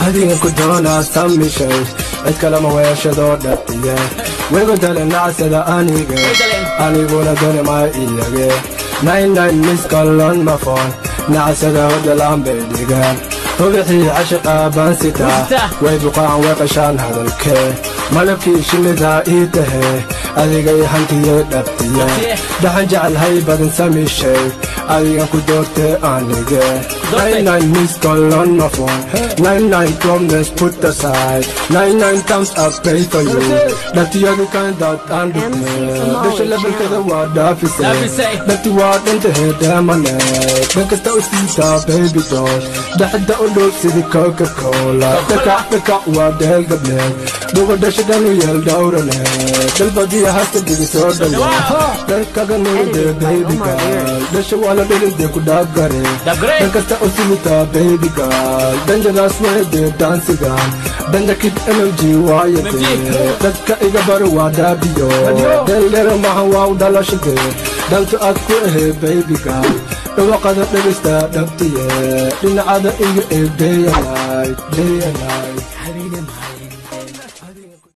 هذه كدونا سمي شيء الكلام ويشدو دتيه ويقول الناس ذا أني قول دوني ما إيجي 99 ميس كولون ما فون ناس ذا ودلام بيديجان وبحي عشق بانستا ويبقى وقشان هذا الكي ملكي شمذا إيته أذيقي هنتي دبتيه دحن جعل هيبة سمي الشيء أذيقا كدورتي أنيجي 99 miss call on my phone 99 promise put aside 99 times I pay for you that you are the kind that under me there's a level to the word that you say that you are in the head of my neck make a stout sita baby doll the head that will see the Coca-Cola the cat what the hell the black the word that should have yelled out on it the body has to be so the the kagano the baby girl the show all of the could have got it Osimita baby girl, dangerous way they dance girl. Then the kid energy why you there? That kaiga barwa dabiyo. Then there mahawa dalashite. Dan to akku baby girl. The waqada the start up to ye. In other day and night, day and night.